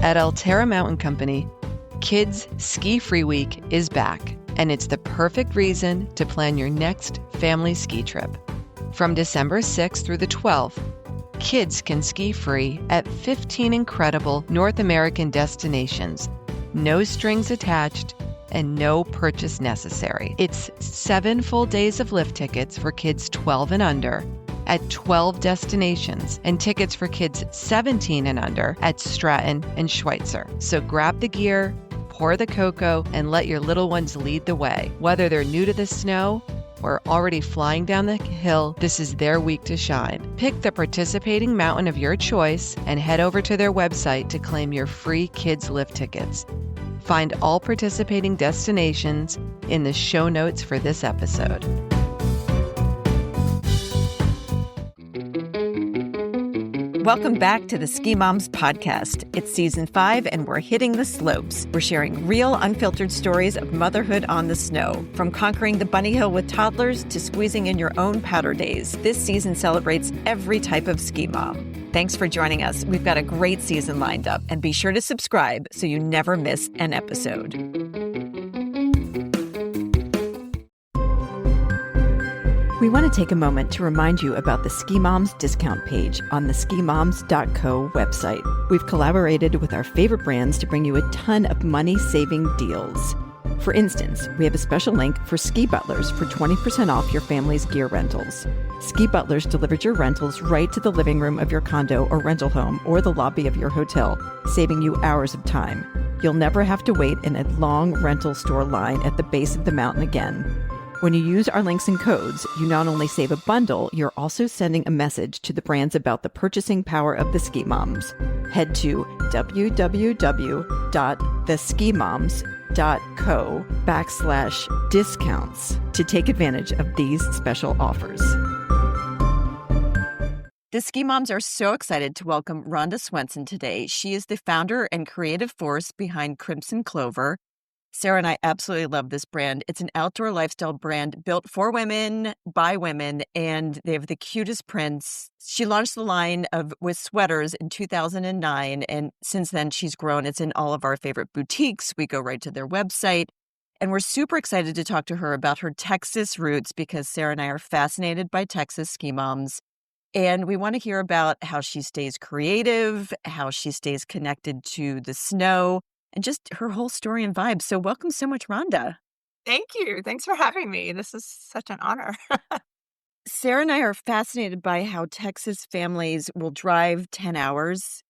At Alterra Mountain Company, Kids Ski Free Week is back, and it's the perfect reason to plan your next family ski trip. From December 6th through the 12th, kids can ski free at 15 incredible North American destinations, no strings attached, and no purchase necessary. It's 7 full days of lift tickets for kids 12 and under at 12 destinations, and tickets for kids 17 and under at Stratton and Schweitzer. So grab the gear, pour the cocoa, and let your little ones lead the way. Whether they're new to the snow or already flying down the hill, this is their week to shine. Pick the participating mountain of your choice and head over to their website to claim your free kids lift tickets. Find all participating destinations in the show notes for this episode. Welcome back to the Ski Moms podcast. It's season 5 and we're hitting the slopes. We're sharing real, unfiltered stories of motherhood on the snow. From conquering the bunny hill with toddlers to squeezing in your own powder days, this season celebrates every type of ski mom. Thanks for joining us. We've got a great season lined up, and be sure to subscribe so you never miss an episode. We want to take a moment to remind you about the Ski Moms discount page on the skimoms.co website. We've collaborated with our favorite brands to bring you a ton of money-saving deals. For instance, we have a special link for Ski Butlers for 20% off your family's gear rentals. Ski Butlers delivers your rentals right to the living room of your condo or rental home or the lobby of your hotel, saving you hours of time. You'll never have to wait in a long rental store line at the base of the mountain again. When you use our links and codes, you not only save a bundle, you're also sending a message to the brands about the purchasing power of the Ski Moms. Head to www.theskimoms.co/discounts to take advantage of these special offers. The Ski Moms are so excited to welcome Rhonda Swenson today. She is the founder and creative force behind Krimson Klover. Sarah and I absolutely love this brand. It's an outdoor lifestyle brand built for women, by women, and they have the cutest prints. She launched the line with sweaters in 2009, and since then she's grown. It's in all of our favorite boutiques. We go right to their website, and we're super excited to talk to her about her Texas roots because Sarah and I are fascinated by Texas ski moms. And we want to hear about how she stays creative, how she stays connected to the snow, and just her whole story and vibe. So welcome so much, Rhonda. Thank you. Thanks for having me. This is such an honor. Sarah and I are fascinated by how Texas families will drive 10 hours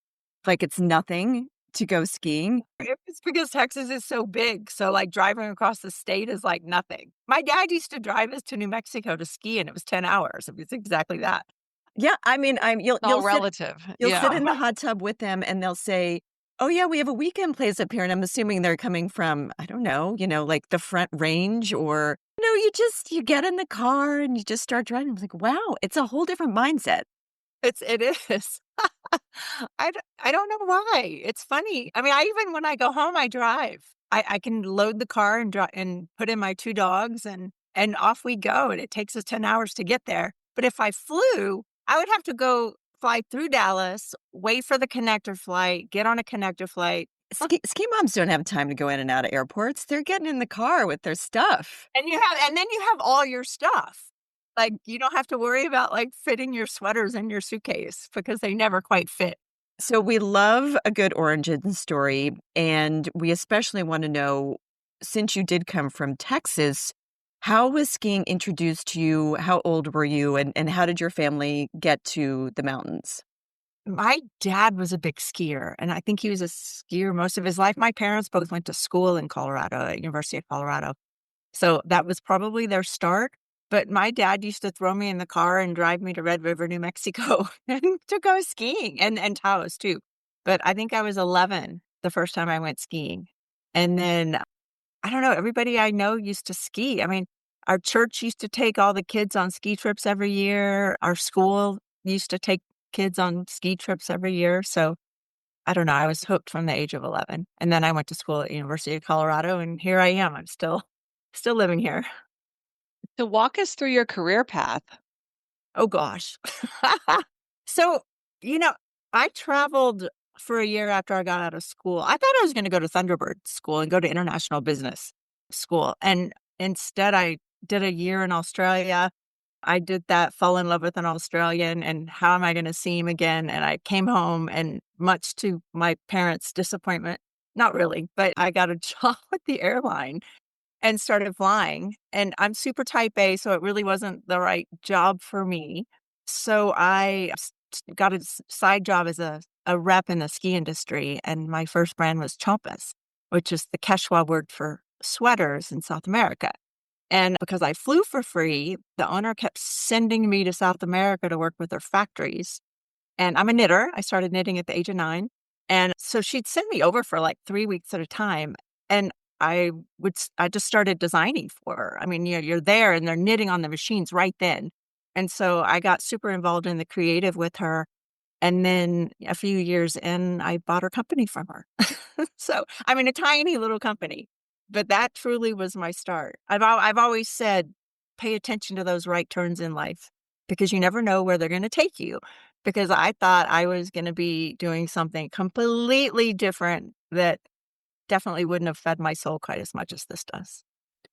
like it's nothing to go skiing. It's because Texas is so big. So like driving across the state is like nothing. My dad used to drive us to New Mexico to ski and it was 10 hours. It was exactly that. Yeah. I mean, you'll relative. You'll sit in the hot tub with them and they'll say, oh, yeah, we have a weekend place up here. And I'm assuming they're coming from, I don't know, like the Front Range or, you get in the car and you just start driving. I'm like, wow, it's a whole different mindset. It is. I don't know why. It's funny. I mean, when I go home, I drive. I can load the car and put in my 2 dogs and off we go. And it takes us 10 hours to get there. But if I flew, I would have to fly through Dallas, wait for the connector flight, get on a connector flight. Ski moms don't have time to go in and out of airports. They're getting in the car with their stuff. And then you have all your stuff. Like you don't have to worry about like fitting your sweaters in your suitcase because they never quite fit. So we love a good origin story. And we especially want to know, since you did come from Texas, how was skiing introduced to you? How old were you? And how did your family get to the mountains? My dad was a big skier, and I think he was a skier most of his life. My parents both went to school in Colorado, at University of Colorado. So that was probably their start. But my dad used to throw me in the car and drive me to Red River, New Mexico and to go skiing and Taos too. But I think I was 11 the first time I went skiing. And then I don't know, everybody I know used to ski. I mean, our church used to take all the kids on ski trips every year. Our school used to take kids on ski trips every year. So I don't know, I was hooked from the age of 11. And then I went to school at University of Colorado and here I am. I'm still living here. So walk us through your career path. Oh gosh. So, I traveled for a year after I got out of school. I thought I was going to go to Thunderbird school and go to international business school. And instead, I did a year in Australia. I did that, fell in love with an Australian, and how am I going to see him again? And I came home, and much to my parents' disappointment, not really, but I got a job with the airline and started flying. And I'm super type A, so it really wasn't the right job for me. So got a side job as a rep in the ski industry. And my first brand was Chompas, which is the Quechua word for sweaters in South America. And because I flew for free, the owner kept sending me to South America to work with their factories. And I'm a knitter. I started knitting at the age of 9. And so she'd send me over for like 3 weeks at a time. And I just started designing for her. I mean, you're there and they're knitting on the machines right then. And so I got super involved in the creative with her. And then a few years in, I bought her company from her. So, I mean, a tiny little company, but that truly was my start. I've always said, pay attention to those right turns in life because you never know where they're going to take you. Because I thought I was going to be doing something completely different that definitely wouldn't have fed my soul quite as much as this does.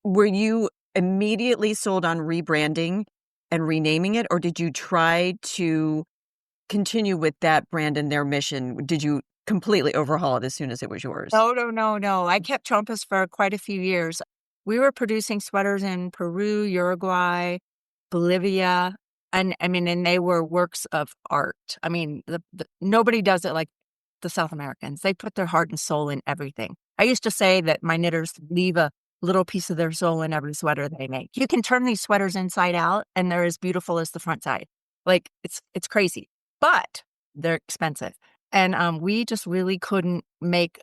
Were you immediately sold on rebranding and renaming it, or did you try to continue with that brand and their mission? Did you completely overhaul it as soon as it was yours? No. I kept Chompas for quite a few years. We were producing sweaters in Peru, Uruguay, Bolivia, and they were works of art. I mean, nobody does it like the South Americans. They put their heart and soul in everything. I used to say that my knitters leave a little piece of their soul in every sweater they make. You can turn these sweaters inside out and they're as beautiful as the front side. Like it's crazy, but they're expensive. And we just really couldn't make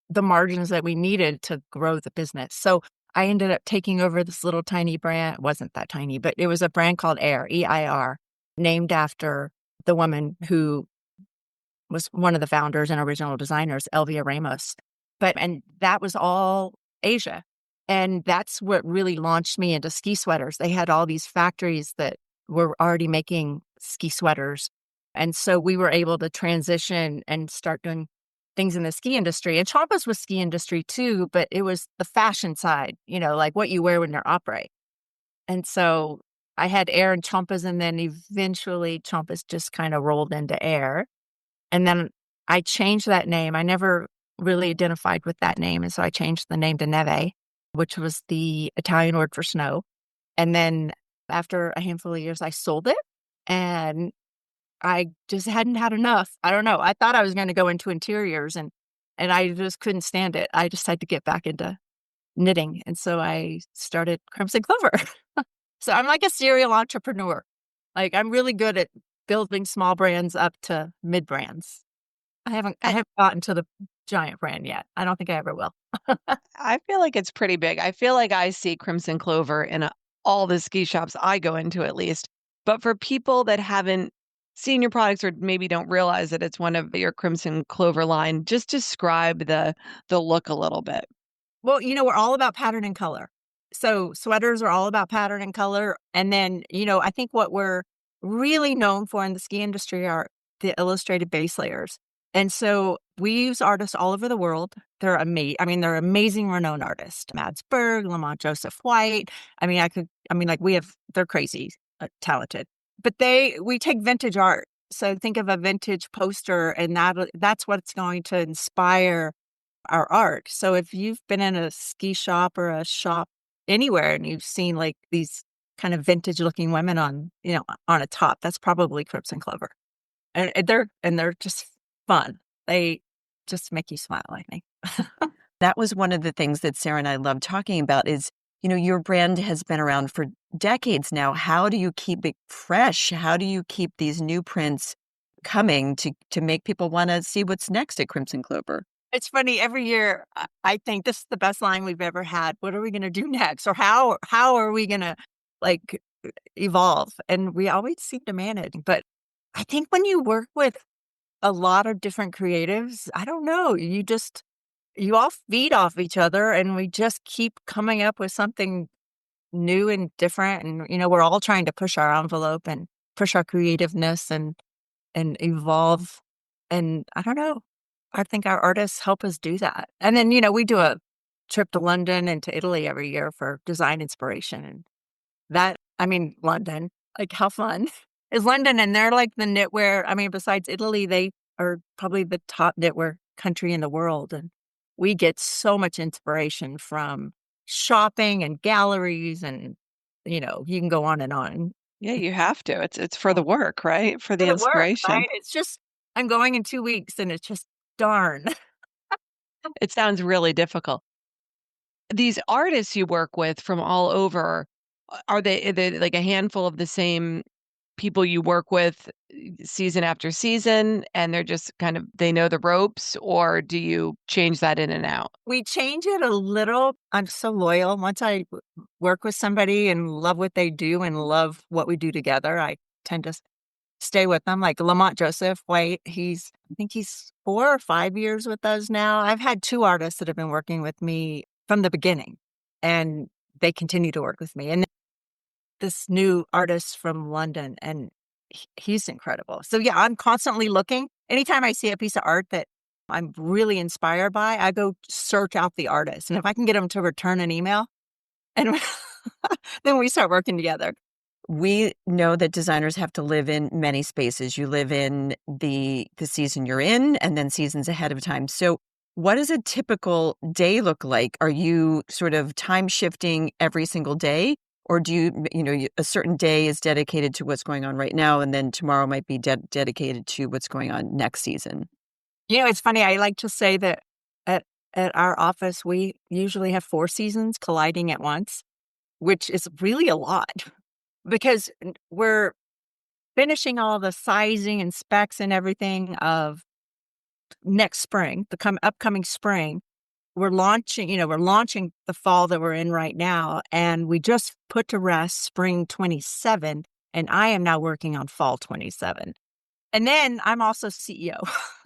the margins that we needed to grow the business. So I ended up taking over this little tiny brand. It wasn't that tiny, but it was a brand called Air, EIR, named after the woman who was one of the founders and original designers, Elvia Ramos. And that was all Asia. And that's what really launched me into ski sweaters. They had all these factories that were already making ski sweaters. And so we were able to transition and start doing things in the ski industry. And Chompas was ski industry too, but it was the fashion side, like what you wear when you're opera. And so I had Air and Chompas, and then eventually Chompas just kind of rolled into Air. And then I changed that name. I never really identified with that name. And so I changed the name to Neve, which was the Italian word for snow. And then after a handful of years, I sold it. And I just hadn't had enough. I don't know. I thought I was going to go into interiors and I just couldn't stand it. I just had to get back into knitting. And so I started Crimson Klover. So I'm like a serial entrepreneur. Like I'm really good at building small brands up to mid brands. I haven't gotten to the giant brand yet. I don't think I ever will. I feel like it's pretty big. I feel like I see Crimson Klover in all the ski shops I go into at least. But for people that haven't seen your products or maybe don't realize that it's one of your Crimson Klover line, just describe the look a little bit. Well, we're all about pattern and color. So sweaters are all about pattern and color. And then, I think what we're really known for in the ski industry are the illustrated base layers. And so we use artists all over the world. They're amazing. They're amazing, renowned artists. Mads Berg, Lamont Joseph White. They're crazy, talented. But we take vintage art. So think of a vintage poster, and that's what's going to inspire our art. So if you've been in a ski shop or a shop anywhere and you've seen like these kind of vintage looking women on a top, that's probably Crimson Klover. And they're just fun. They just make you smile, I think. That was one of the things that Sarah and I love talking about is, your brand has been around for decades now. How do you keep it fresh? How do you keep these new prints coming to make people want to see what's next at Crimson Klover? It's funny. Every year, I think this is the best line we've ever had. What are we going to do next? Or how are we going to evolve? And we always seem to manage. But I think when you work with a lot of different creatives, I don't know, you all feed off each other and we just keep coming up with something new and different. And, we're all trying to push our envelope and push our creativeness and evolve And I don't know. I think our artists help us do that. And then, we do a trip to London and to Italy every year for design inspiration. And London, like how fun is London? And they're like the knitwear. Besides Italy, they are probably the top knitwear country in the world. And we get so much inspiration from shopping and galleries and, you can go on and on. Yeah, you have to. It's for the work, right? For the For the work, inspiration. right? It's just, I'm going in 2 weeks and it's just darn. It sounds really difficult. These artists you work with from all over, are they like a handful of the same people you work with season after season, and they're just kind of they know the ropes, or do you change that in and out? We change it a little. I'm so loyal. Once I work with somebody and love what they do and love what we do together, I tend to stay with them. Like Lamont Joseph White, I think he's 4 or 5 years with us now. I've had 2 artists that have been working with me from the beginning, and they continue to work with me. And this new artist from London, and he's incredible. So yeah, I'm constantly looking. Anytime I see a piece of art that I'm really inspired by, I go search out the artist. And if I can get them to return an email, and then we start working together. We know that designers have to live in many spaces. You live in the season you're in and then seasons ahead of time. So what does a typical day look like? Are you sort of time shifting every single day? Or do a certain day is dedicated to what's going on right now, and then tomorrow might be dedicated to what's going on next season? It's funny. I like to say that at our office, we usually have 4 seasons colliding at once, which is really a lot because we're finishing all the sizing and specs and everything of next spring, the upcoming spring. We're launching the fall that we're in right now, and we just put to rest spring 27, and I am now working on fall 27. And then I'm also CEO.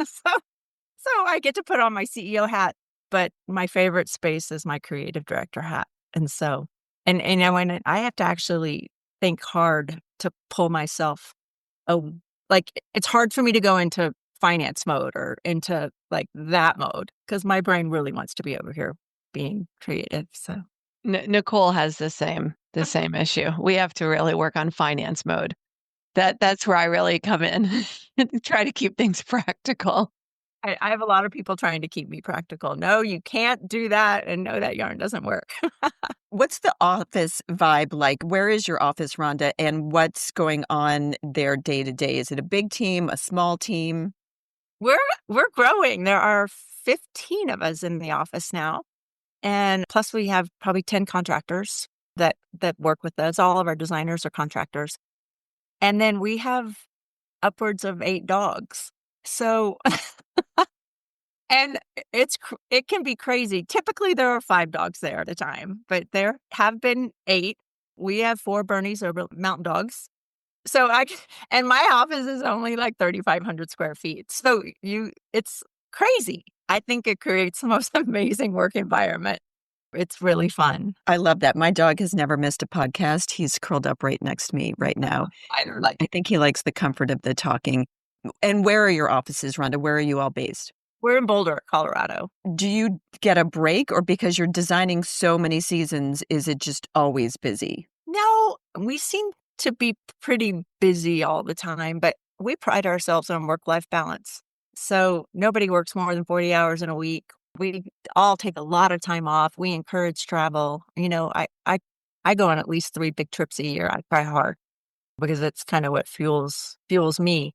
So I get to put on my CEO hat, but my favorite space is my creative director hat. And so, and when I have to actually think hard to pull myself, like it's hard for me to go into finance mode or into like that mode because my brain really wants to be over here being creative. So Nicole has the same issue. We have to really work on finance mode. That's where I really come in and try to keep things practical. I have a lot of people trying to keep me practical. No, you can't do that. And no, that yarn doesn't work. What's the office vibe like? Where is your office, Rhonda, and what's going on there day to day? Is it a big team, a small team? We're growing. There are 15 of us in the office now. And plus we have probably 10 contractors that work with us. All of our designers are contractors. And then we have upwards of 8 dogs. So and it can be crazy. Typically there are 5 dogs there at a time, but there have been 8. We have 4 Bernies or mountain dogs. So and my office is only like 3,500 square feet. So it's crazy. I think it creates the most amazing work environment. It's really fun. I love that. My dog has never missed a podcast. He's curled up right next to me right now. I think he likes the comfort of the talking. And where are your offices, Rhonda? Where are you all based? We're in Boulder, Colorado. Do you get a break, or because you're designing so many seasons, is it just always busy? No, we seem to be pretty busy all the time, but we pride ourselves on work-life balance. So nobody works more than 40 hours in a week. We all take a lot of time off. We encourage travel. I go on at least 3 big trips a year. I try hard because it's kind of what fuels me.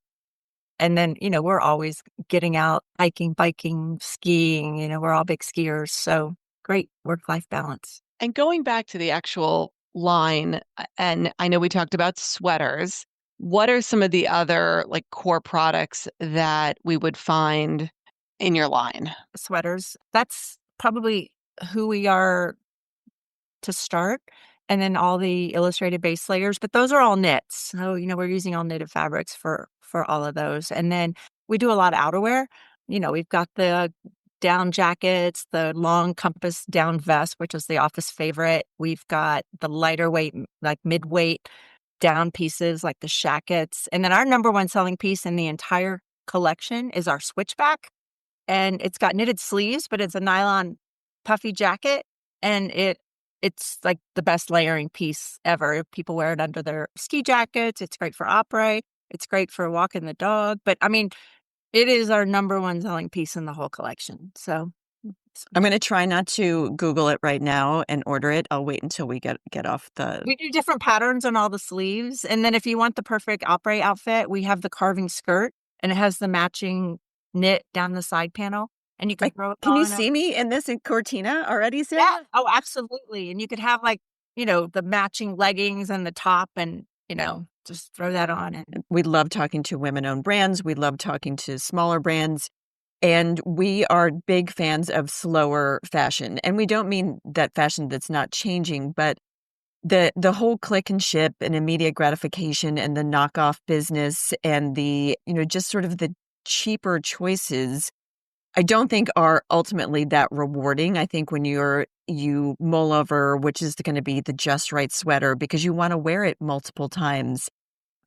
And then, we're always getting out, hiking, biking, skiing. We're all big skiers. So great work-life balance. And going back to the actual line, and I know we talked about sweaters. What are some of the other like core products that we would find in your line? Sweaters. That's probably who we are to start. And then all the illustrated base layers, but those are all knits. So, we're using all knitted fabrics for all of those. And then we do a lot of outerwear. We've got the down jackets, the long compass down vest, which is the office favorite. We've got the lighter weight, like mid-weight down pieces, like the shackets. And then our number one selling piece in the entire collection is our switchback. And it's got knitted sleeves, but it's a nylon puffy jacket. And it's like the best layering piece ever. People wear it under their ski jackets. It's great for après. It's great for walking the dog. But I mean, it is our number one selling piece in the whole collection. So I'm going to try not to Google it right now and order it. I'll wait until we get off the... we do different patterns on all the sleeves. And then if you want the perfect après outfit, we have the carving skirt, and it has the matching knit down the side panel. And you can throw it on. Can you see me in this in Cortina already, Sarah? Yeah. Oh, absolutely. And you could have like, the matching leggings and the top, and, just throw that on. And we love talking to women-owned brands. We love talking to smaller brands. And we are big fans of slower fashion. And we don't mean that fashion that's not changing, but the whole click and ship and immediate gratification and the knockoff business and the, just sort of the cheaper choices, I don't think are ultimately that rewarding. I think when you mull over which is going to be the just right sweater because you want to wear it multiple times.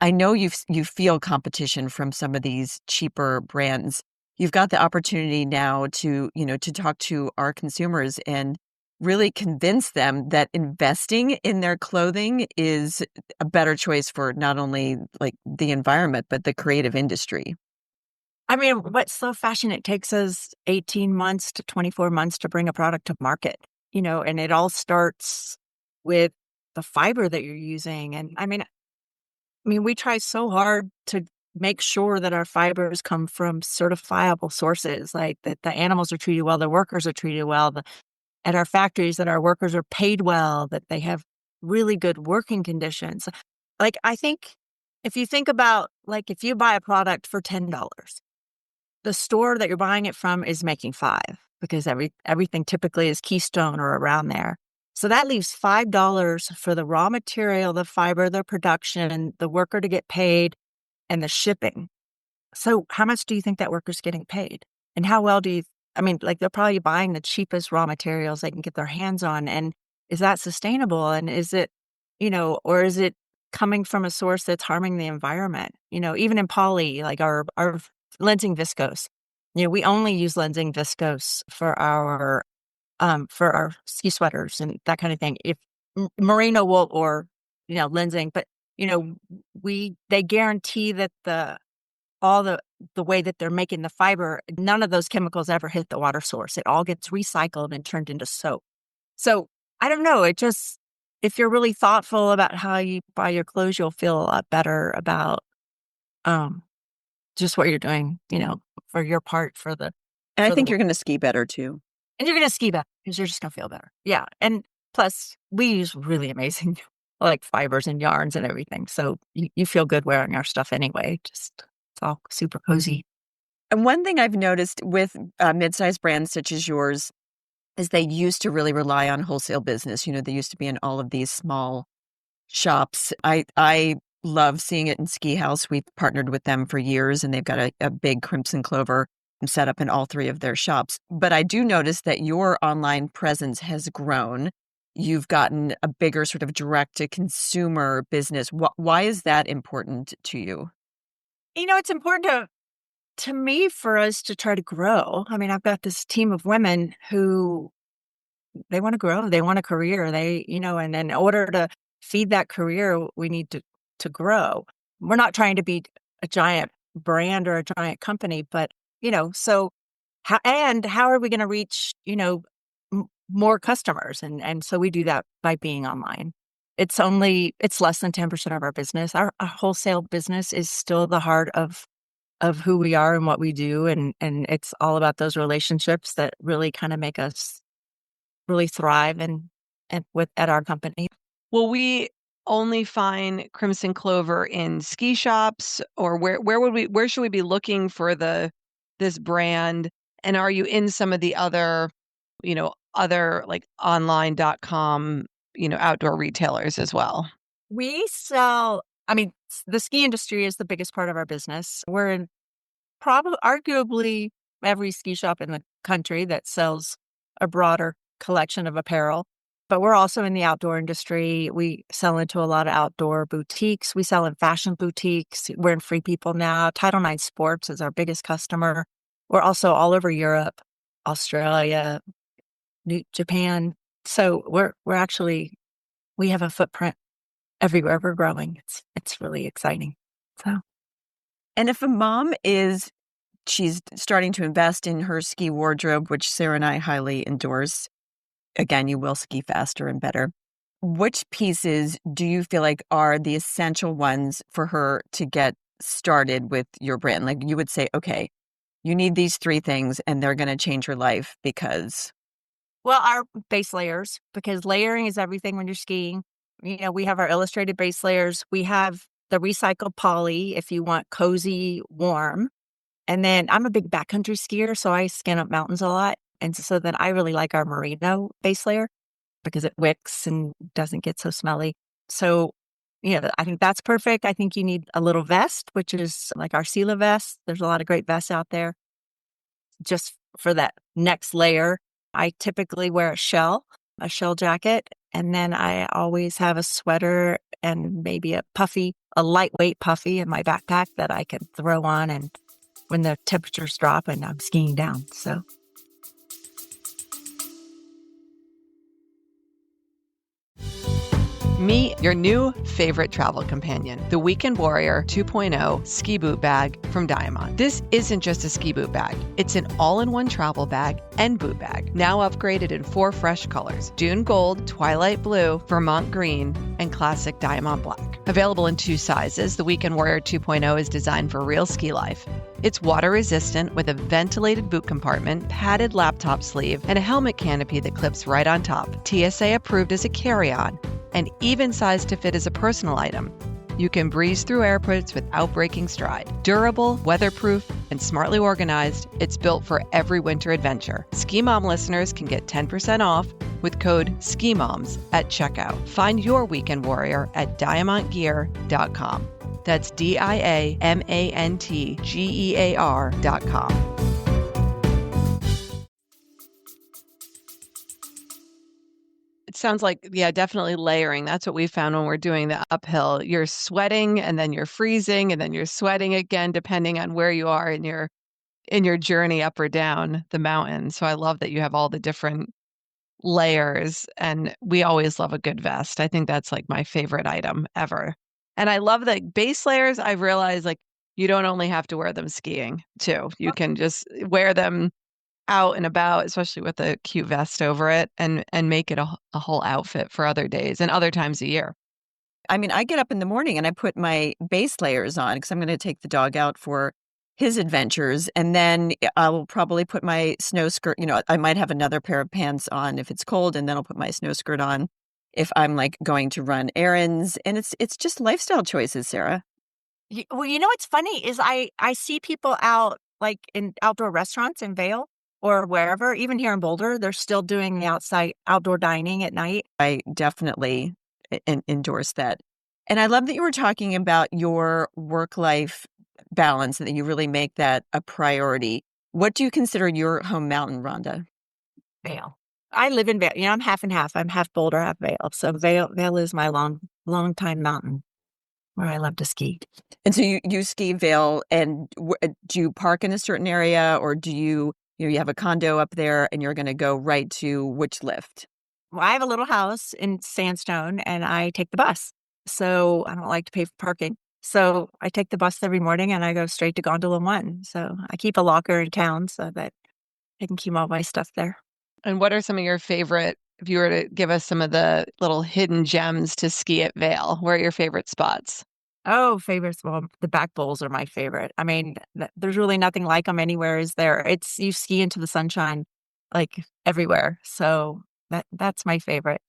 I know you feel competition from some of these cheaper brands. You've got the opportunity now to talk to our consumers and really convince them that investing in their clothing is a better choice for not only like the environment, but the creative industry. I mean, what's so fashion? It takes us 18 months to 24 months to bring a product to market, and it all starts with the fiber that you're using. And I mean, we try so hard to make sure that our fibers come from certifiable sources, like that the animals are treated well, the workers are treated well, at our factories that our workers are paid well, that they have really good working conditions. Like, I think if you think about, like, if you buy a product for $10, the store that you're buying it from is making $5 because everything typically is Keystone or around there. So that leaves $5 for the raw material, the fiber, the production, the worker to get paid, and the shipping. So how much do you think that worker's getting paid? And how well they're probably buying the cheapest raw materials they can get their hands on. And is that sustainable? And is it, or is it coming from a source that's harming the environment? Even in poly, like our lensing viscose, we only use lensing viscose for our ski sweaters and that kind of thing. If merino wool or, lensing, but, they guarantee that the way that they're making the fiber, none of those chemicals ever hit the water source. It all gets recycled and turned into soap. So I don't know. If you're really thoughtful about how you buy your clothes, you'll feel a lot better about just what you're doing, for your part, And I think you're going to ski better too. And you're going to ski better because you're just going to feel better. Yeah. And plus we use really amazing like fibers and yarns and everything. So you feel good wearing our stuff anyway. It's all super cozy. And one thing I've noticed with mid-sized brands such as yours is they used to really rely on wholesale business. They used to be in all of these small shops. I love seeing it in Ski Haus. We've partnered with them for years, and they've got a big Crimson Klover set up in all 3 of their shops. But I do notice that your online presence has grown. You've gotten a bigger sort of direct-to-consumer business. Why is that important to you? It's important to me for us to try to grow. I mean, I've got this team of women who they want to grow. They want a career. And in order to feed that career, we need to grow. We're not trying to be a giant brand or a giant company, but, so how are we going to reach, more customers? And so we do that by being online. It's less than 10% of our business. Our wholesale business is still the heart of who we are and what we do. And it's all about those relationships that really kind of make us really thrive and at our company. Will we only find Crimson Klover in ski shops, or where should we be looking for this brand? And are you in some of the other like online.com, outdoor retailers as well? We sell, the ski industry is the biggest part of our business. We're in arguably every ski shop in the country that sells a broader collection of apparel. But we're also in the outdoor industry. We sell into a lot of outdoor boutiques. We sell in fashion boutiques. We're in Free People now. Title IX Sports is our biggest customer. We're also all over Europe, Australia, Japan. So we have a footprint everywhere. We're growing. It's really exciting. So, And if a mom she's starting to invest in her ski wardrobe, which Sarah and I highly endorse. Again, you will ski faster and better. Which pieces do you feel like are the essential ones for her to get started with your brand? Like you would say, okay, you need these 3 things and they're going to change your life because. well, our base layers, because layering is everything when you're skiing. We have our illustrated base layers. We have the recycled poly if you want cozy, warm. And then I'm a big backcountry skier, so I skin up mountains a lot. And so then I really like our merino base layer because it wicks and doesn't get so smelly. So, I think that's perfect. I think you need a little vest, which is like our Sela vest. There's a lot of great vests out there. Just for that next layer, I typically wear a shell jacket. And then I always have a sweater and maybe a lightweight puffy in my backpack that I can throw on and when the temperatures drop and I'm skiing down. So. Meet your new favorite travel companion, the Weekend Warrior 2.0 ski boot bag from Diamond. This isn't just a ski boot bag. It's an all-in-one travel bag and boot bag, now upgraded in 4 fresh colors: Dune Gold, Twilight Blue, Vermont Green, and Classic Diamond Black. Available in 2 sizes, the Weekend Warrior 2.0 is designed for real ski life. It's water-resistant with a ventilated boot compartment, padded laptop sleeve, and a helmet canopy that clips right on top. TSA approved as a carry-on, and even sized to fit as a personal item. You can breeze through airports without breaking stride. Durable, weatherproof, and smartly organized, it's built for every winter adventure. Ski Mom listeners can get 10% off with code SKIMOMS at checkout. Find your Weekend Warrior at diamantgear.com. That's DIAMANTGEAR.com. It sounds like, yeah, definitely layering. That's what we found when we're doing the uphill. You're sweating and then you're freezing and then you're sweating again, depending on where you are in your journey up or down the mountain. So I love that you have all the different layers, and we always love a good vest. I think that's like my favorite item ever. And I love that base layers. I realize like you don't only have to wear them skiing too. You can just wear them out and about, especially with a cute vest over it, and make it a whole outfit for other days and other times a year. I mean, I get up in the morning and I put my base layers on because I'm going to take the dog out for his adventures. And then I will probably put my snow skirt, I might have another pair of pants on if it's cold, and then I'll put my snow skirt on if I'm like going to run errands. And it's just lifestyle choices, Sarah. Well, what's funny is I see people out like in outdoor restaurants in Vail or wherever, even here in Boulder, they're still doing the outside outdoor dining at night. I definitely endorse that. And I love that you were talking about your work-life balance and that you really make that a priority. What do you consider your home mountain, Rhonda? Vail. I live in Vail. I'm half and half. I'm half Boulder, half Vail. So Vail is my long time mountain where I love to ski. And so you ski Vail, and do you park in a certain area, or do you have a condo up there and you're going to go right to which lift? Well, I have a little house in Sandstone and I take the bus. So I don't like to pay for parking. So I take the bus every morning and I go straight to Gondola 1. So I keep a locker in town so that I can keep all my stuff there. And what are some of your favorite, if you were to give us some of the little hidden gems to ski at Vail, where are your favorite spots? Oh, favorites. Well, the back bowls are my favorite. I mean, there's really nothing like them anywhere, is there? You ski into the sunshine like everywhere. So that's my favorite.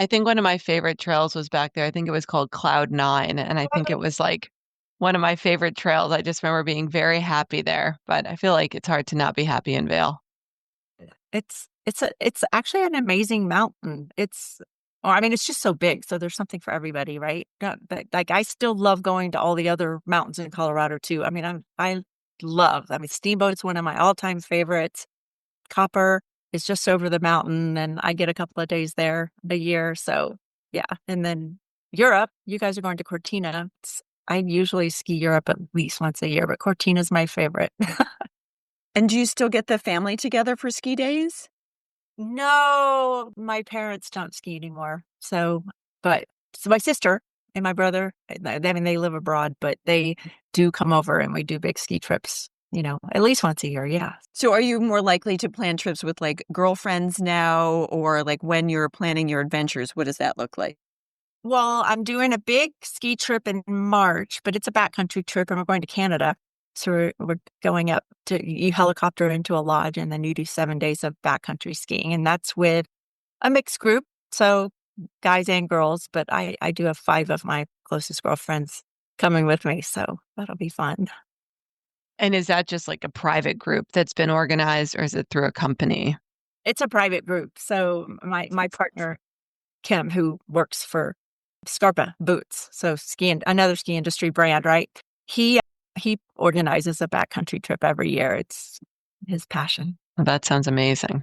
I think one of my favorite trails was back there. I think it was called Cloud 9. And I think it was like one of my favorite trails. I just remember being very happy there, but I feel like it's hard to not be happy in Vail. It's actually an amazing mountain. It's just so big. So there's something for everybody, right? But like, I still love going to all the other mountains in Colorado too. I mean, Steamboat's one of my all-time favorites. Copper. is just over the mountain, and I get a couple of days there a year. So yeah. And then Europe, you guys are going to Cortina. I usually ski Europe at least once a year, but Cortina's my favorite. And do you still get the family together for ski days? No, my parents don't ski anymore. So my sister and my brother, I mean, they live abroad, but they do come over and we do big ski trips, at least once a year. Yeah. So are you more likely to plan trips with like girlfriends now, or like when you're planning your adventures, what does that look like? Well, I'm doing a big ski trip in March, but it's a backcountry trip and we're going to Canada. So we're going up you helicopter into a lodge and then you do 7 days of backcountry skiing. And that's with a mixed group. So guys and girls, but I do have 5 of my closest girlfriends coming with me. So that'll be fun. And is that just like a private group that's been organized, or is it through a company? It's a private group. So my partner, Kim, who works for Scarpa Boots, so another ski industry brand, right? He organizes a backcountry trip every year. It's his passion. Well, that sounds amazing.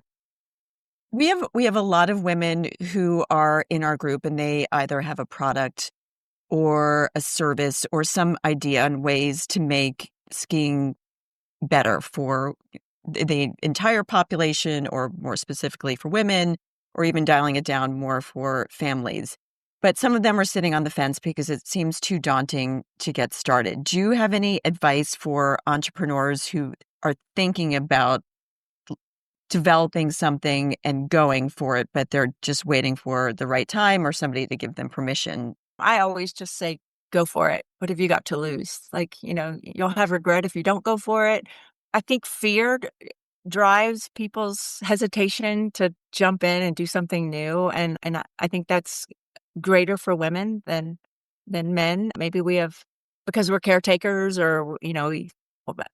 We have a lot of women who are in our group, and they either have a product or a service or some idea on ways to make skiing better for the entire population, or more specifically for women, or even dialing it down more for families. But some of them are sitting on the fence because it seems too daunting to get started. Do you have any advice for entrepreneurs who are thinking about developing something and going for it, but they're just waiting for the right time or somebody to give them permission? I always just say, go for it. What have you got to lose? Like, you'll have regret if you don't go for it. I think fear drives people's hesitation to jump in and do something new. And I think that's greater for women than men. Maybe we have, because we're caretakers or,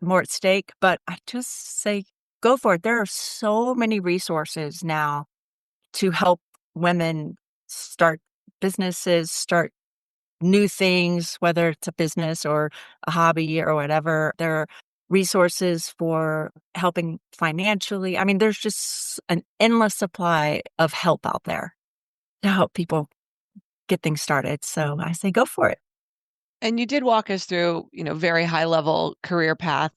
more at stake. But I just say, go for it. There are so many resources now to help women start businesses, start new things, whether it's a business or a hobby or whatever. There are resources for helping financially. I mean, there's just an endless supply of help out there to help people get things started. So I say, go for it. And you did walk us through, very high level career path,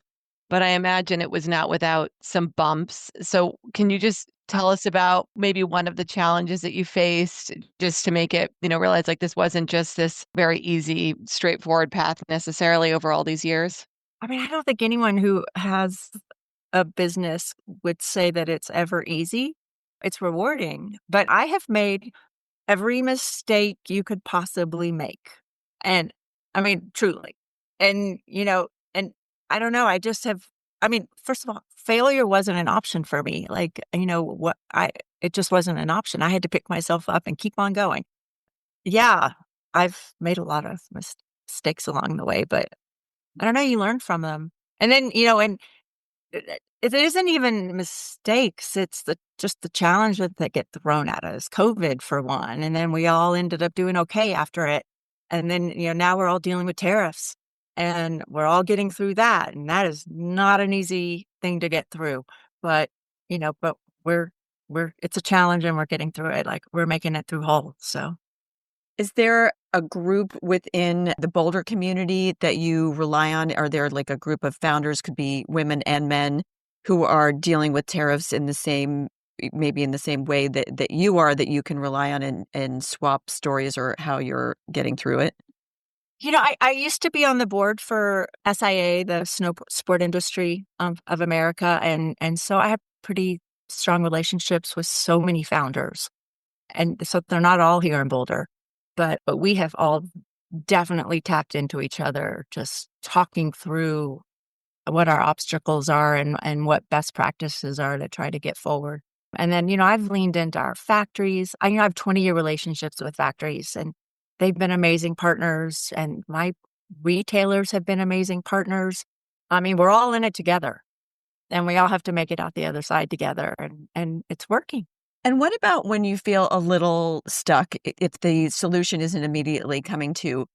but I imagine it was not without some bumps. So can you just tell us about maybe one of the challenges that you faced, just to make it, realize like this wasn't just this very easy, straightforward path necessarily over all these years? I mean, I don't think anyone who has a business would say that it's ever easy. It's rewarding, but I have made every mistake you could possibly make. And I mean, truly. And, and I don't know, first of all, failure wasn't an option for me. Like, it just wasn't an option. I had to pick myself up and keep on going. Yeah, I've made a lot of mistakes along the way, but I don't know, you learn from them. And then, and it isn't even mistakes. It's just the challenges that get thrown at us. COVID for one. And then we all ended up doing okay after it. And then, now we're all dealing with tariffs and we're all getting through that. And that is not an easy thing to get through. But, but it's a challenge and we're getting through it. Like we're making it through whole. So. Is there a group within the Boulder community that you rely on? Are there like a group of founders, could be women and men, who are dealing with tariffs maybe in the same way that you are, that you can rely on and swap stories or how you're getting through it? I used to be on the board for SIA, the snow sport industry of America. And so I have pretty strong relationships with so many founders. And so they're not all here in Boulder, but we have all definitely tapped into each other, just talking through what our obstacles are and what best practices are to try to get forward. And then, I've leaned into our factories. I have 20-year relationships with factories, and they've been amazing partners. And my retailers have been amazing partners. I mean, we're all in it together, and we all have to make it out the other side together. And it's working. And what about when you feel a little stuck, if the solution isn't immediately coming to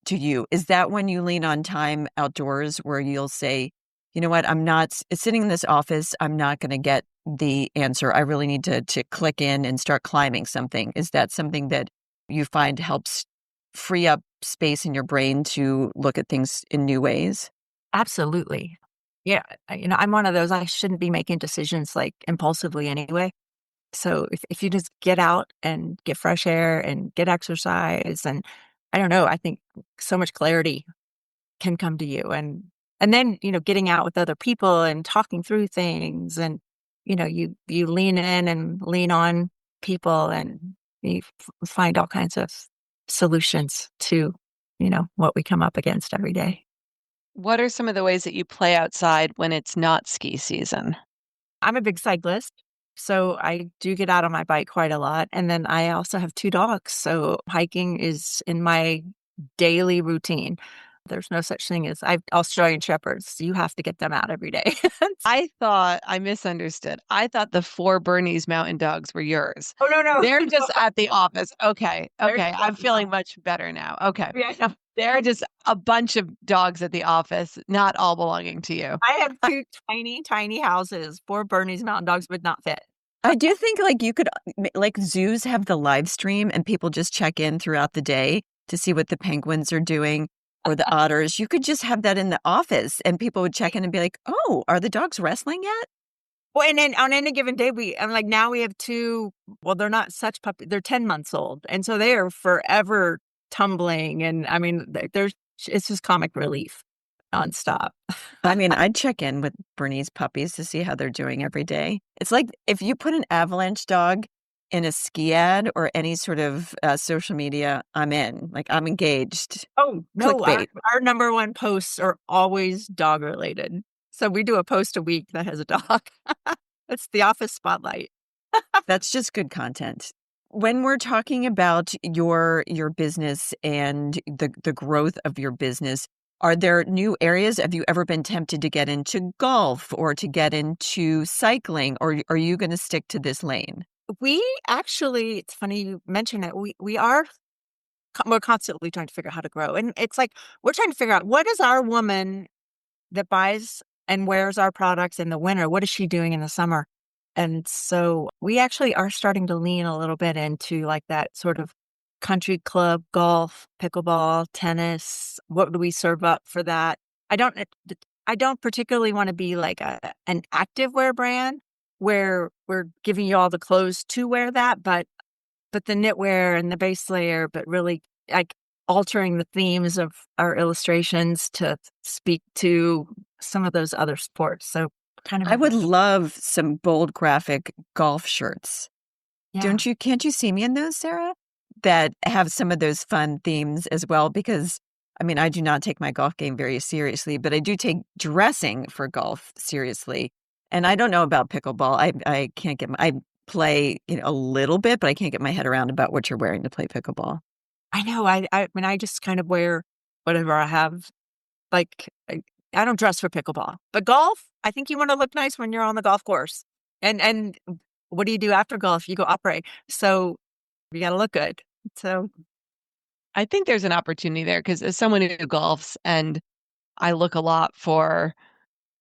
you? Is that when you lean on time outdoors, where you'll say, you know what, I'm not sitting in this office. I'm not going to get the answer. I really need to click in and start climbing something. Is that something that you find helps free up space in your brain to look at things in new ways? Absolutely. Yeah. I'm one of those, I shouldn't be making decisions like impulsively anyway. So if you just get out and get fresh air and get exercise, and I don't know, I think so much clarity can come to you. And then, getting out with other people and talking through things, and, you lean in and lean on people, and you find all kinds of solutions to, what we come up against every day. What are some of the ways that you play outside when it's not ski season? I'm a big cyclist, so I do get out on my bike quite a lot. And then I also have 2 dogs, so hiking is in my daily routine. There's no such thing as Australian Shepherds. You have to get them out every day. I misunderstood. I thought the 4 Bernese mountain dogs were yours. Oh, no, no. They're just at the office. Okay. There's Okay. I'm feeling much better now. Okay. Yeah, no. They're just a bunch of dogs at the office, not all belonging to you. I have 2 tiny, tiny houses. 4 Bernese mountain dogs would not fit. I do think like you could, like zoos have the live stream and people just check in throughout the day to see what the penguins are doing or the otters. You could just have that in the office and people would check in and be like, oh, are the dogs wrestling yet? Well, and then on any given day, I'm like, now we have 2, well, they're not such puppies, they're 10 months old. And so they are forever tumbling. And I mean, it's just comic relief nonstop. I mean, I'd check in with Bernese puppies to see how they're doing every day. It's like if you put an avalanche dog in a ski ad or any sort of social media, I'm in. Like, I'm engaged. Oh, no, Clickbait. our number one posts are always dog related. So we do a post a week that has a dog. It's the office spotlight. That's just good content. When we're talking about your business and the growth of your business, are there new areas? Have you ever been tempted to get into golf or to get into cycling, or are you going to stick to this lane? We actually, it's funny you mention it. We're constantly trying to figure out how to grow. And it's like, we're trying to figure out, what is our woman that buys and wears our products in the winter? What is she doing in the summer? And so we actually are starting to lean a little bit into like that sort of country club, golf, pickleball, tennis. What do we serve up for that? I don't particularly want to be like an activewear brand where we're giving you all the clothes to wear that, but the knitwear and the base layer, but really like altering the themes of our illustrations to speak to some of those other sports. So kind of, I would love some bold graphic golf shirts. yeah. Can't you see me in those, Sarah? That have some of those fun themes as well, because I mean, I do not take my golf game very seriously, but I do take dressing for golf seriously. And I don't know about pickleball. I can't I play, a little bit, but I can't get my head around about what you're wearing to play pickleball. I know. I mean, I just kind of wear whatever I have. Like, I don't dress for pickleball, but golf, I think you want to look nice when you're on the golf course. And what do you do after golf? You go après. So you got to look good. So I think there's an opportunity there because as someone who golfs and I look a lot for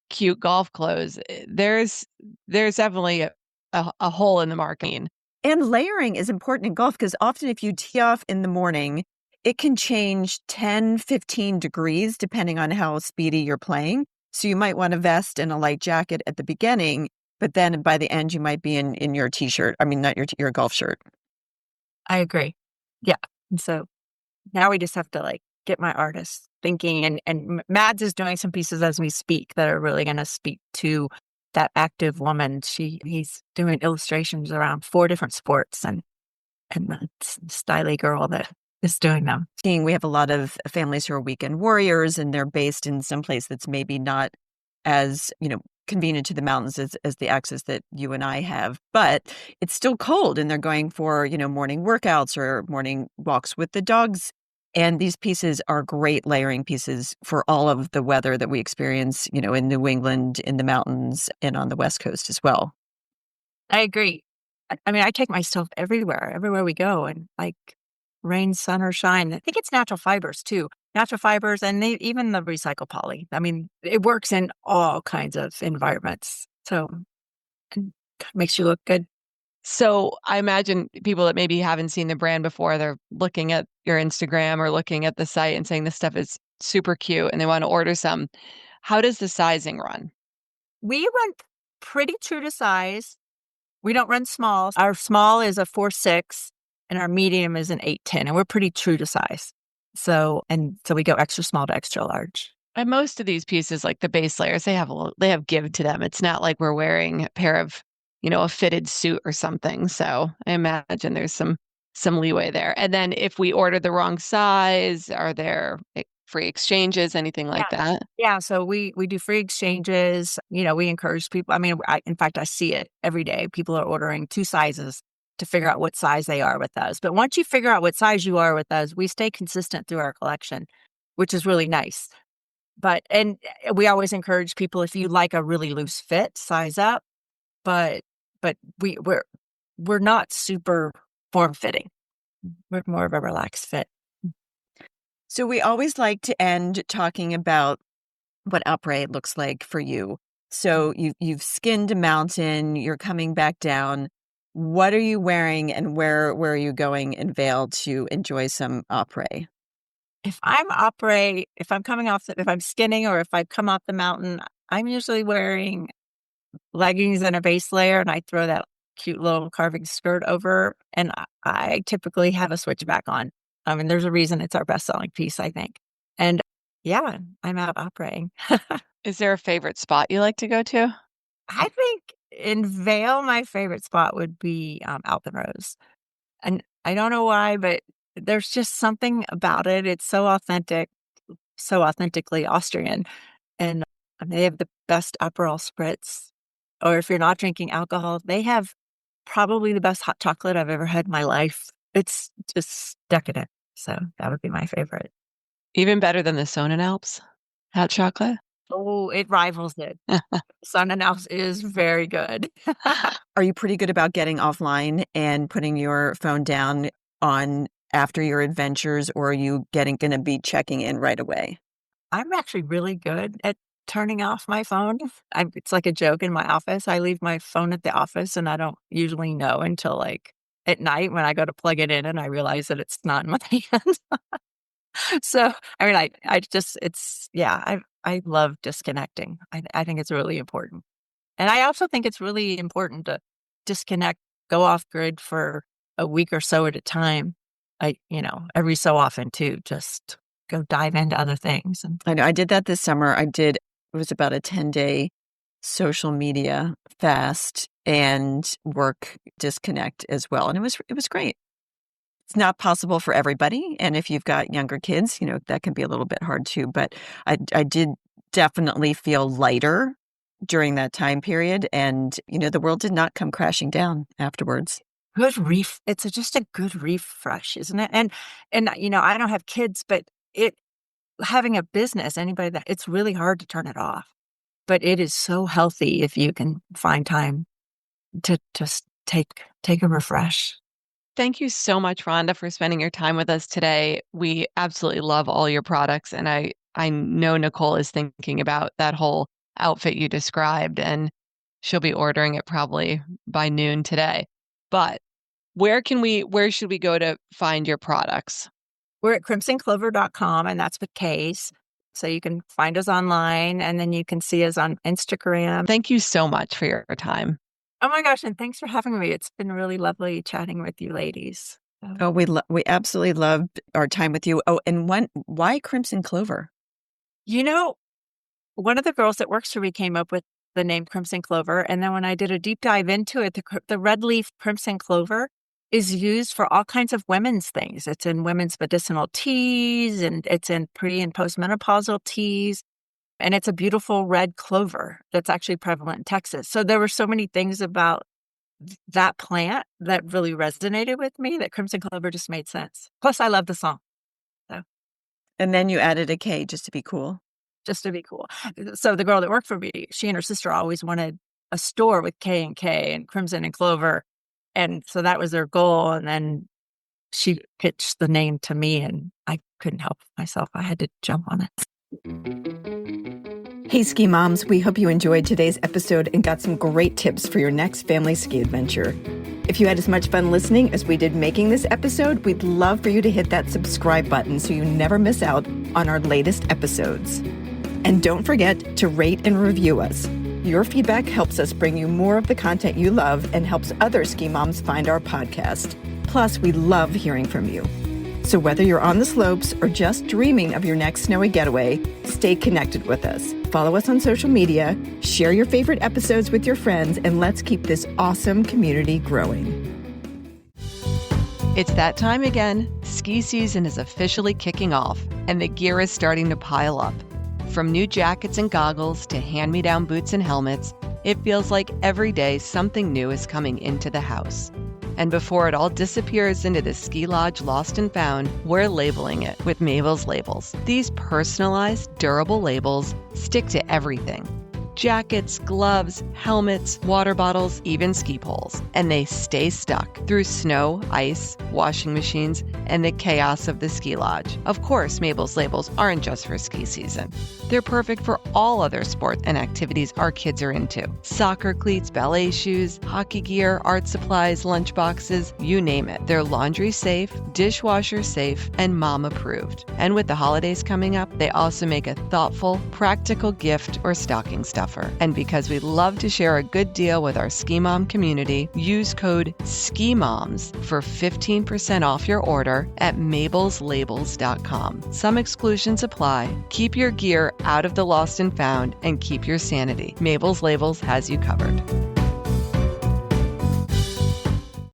cute golf clothes, there's definitely a hole in the market. And layering is important in golf because often if you tee off in the morning, it can change 10, 15 degrees depending on how speedy you're playing. So you might want a vest and a light jacket at the beginning, but then by the end you might be in your t-shirt. I mean, not your golf shirt. I agree. Yeah. And so now we just have to like get my artists thinking, and Mads is doing some pieces as we speak that are really going to speak to that active woman. He's doing illustrations around 4 different sports, and the styly girl that is doing them. We have a lot of families who are weekend warriors, and they're based in some place that's maybe not as, convenient to the mountains as the access that you and I have, but it's still cold and they're going for, morning workouts or morning walks with the dogs. And these pieces are great layering pieces for all of the weather that we experience, in New England, in the mountains, and on the West Coast as well. I agree. I mean, I take my stuff everywhere we go, and like rain, sun, or shine. I think it's natural fibers too. natural fibers, and even the recycled poly. I mean, it works in all kinds of environments. So it makes you look good. So I imagine people that maybe haven't seen the brand before, they're looking at your Instagram or looking at the site and saying this stuff is super cute and they want to order some. How does the sizing run? We run pretty true to size. We don't run small. Our small is a 4'6", and our medium is an 8'10", and we're pretty true to size. So we go extra small to extra large. And most of these pieces, like the base layers, they have give to them. It's not like we're wearing a pair of, a fitted suit or something. So I imagine there's some leeway there. And then if we order the wrong size, are there free exchanges, anything like that? Yeah, so we do free exchanges. We encourage people. I mean, in fact, I see it every day. People are ordering 2 sizes to figure out what size they are with us. But once you figure out what size you are with us, we stay consistent through our collection, which is really nice. And we always encourage people, if you like a really loose fit, size up. But we're not super form fitting. We're more of a relaxed fit. So we always like to end talking about what après looks like for you. So you've skinned a mountain, you're coming back down. What are you wearing, and where are you going in Vail to enjoy some après? If I'm if I'm skinning or if I come off the mountain, I'm usually wearing leggings and a base layer, and I throw that cute little carving skirt over, and I typically have a switchback on. I mean, there's a reason it's our best-selling piece, I think. And yeah, I'm out après. Is there a favorite spot you like to go to? I think in Vail, my favorite spot would be Alpenrose. And I don't know why, but there's just something about it. It's so authentic, so authentically Austrian. And they have the best Aperol spritz. Or if you're not drinking alcohol, they have probably the best hot chocolate I've ever had in my life. It's just decadent. So that would be my favorite. Even better than the Sonnenalps hot chocolate? Oh, it rivals it. Sonnenalps is very good. Are you pretty good about getting offline and putting your phone down on after your adventures, or are you going to be checking in right away? I'm actually really good at turning off my phone. It's like a joke in my office. I leave my phone at the office, and I don't usually know until like at night when I go to plug it in and I realize that it's not in my hand. So, I mean, I love disconnecting. I think it's really important. And I also think it's really important to disconnect, go off grid for a week or so at a time. Every so often too, just go dive into other things. And I know I did that this summer. It was about a 10-day social media fast and work disconnect as well. And it was great. It's not possible for everybody. And if you've got younger kids, that can be a little bit hard too. But I did definitely feel lighter during that time period. And, the world did not come crashing down afterwards. it's just a good refresh, isn't it? And I don't have kids, but having a business, it's really hard to turn it off. But it is so healthy if you can find time to just take a refresh. Thank you so much, Rhonda, for spending your time with us today. We absolutely love all your products, and I know Nicole is thinking about that whole outfit you described, and she'll be ordering it probably by noon today. But where should we go to find your products? We're at crimsonclover.com, and that's with K's. So you can find us online, and then you can see us on Instagram. Thank you so much for your time. Oh my gosh, and thanks for having me. It's been really lovely chatting with you ladies. Oh, we absolutely loved our time with you. Oh, and why Crimson Klover? One of the girls that works for me came up with the name Crimson Klover, and then when I did a deep dive into it, the red leaf crimson clover is used for all kinds of women's things. It's in women's medicinal teas, and it's in pre and postmenopausal teas. And it's a beautiful red clover that's actually prevalent in Texas. So there were so many things about that plant that really resonated with me that Crimson Clover just made sense. Plus, I love the song. So. And then you added a K just to be cool. Just to be cool. So the girl that worked for me, she and her sister always wanted a store with K and Crimson and Clover. And so that was their goal. And then she pitched the name to me and I couldn't help myself. I had to jump on it. Hey, ski moms, we hope you enjoyed today's episode and got some great tips for your next family ski adventure. If you had as much fun listening as we did making this episode, we'd love for you to hit that subscribe button so you never miss out on our latest episodes. And don't forget to rate and review us. Your feedback helps us bring you more of the content you love and helps other ski moms find our podcast. Plus, we love hearing from you. So whether you're on the slopes or just dreaming of your next snowy getaway, stay connected with us. Follow us on social media, share your favorite episodes with your friends, and let's keep this awesome community growing. It's that time again. Ski season is officially kicking off, and the gear is starting to pile up. From new jackets and goggles to hand-me-down boots and helmets, it feels like every day something new is coming into the house. And before it all disappears into the ski lodge lost and found, we're labeling it with Mabel's labels. These personalized, durable labels stick to everything. Jackets, gloves, helmets, water bottles, even ski poles. And they stay stuck through snow, ice, washing machines, and the chaos of the ski lodge. Of course, Mabel's labels aren't just for ski season. They're perfect for all other sports and activities our kids are into. Soccer cleats, ballet shoes, hockey gear, art supplies, lunch boxes, you name it. They're laundry safe, dishwasher safe, and mom approved. And with the holidays coming up, they also make a thoughtful, practical gift or stocking stuffer. And because we love to share a good deal with our Ski Mom community, use code SKIMOMS for 15% off your order at mabelslabels.com. Some exclusions apply. Keep your gear out of the lost and found and keep your sanity. Mabel's Labels has you covered.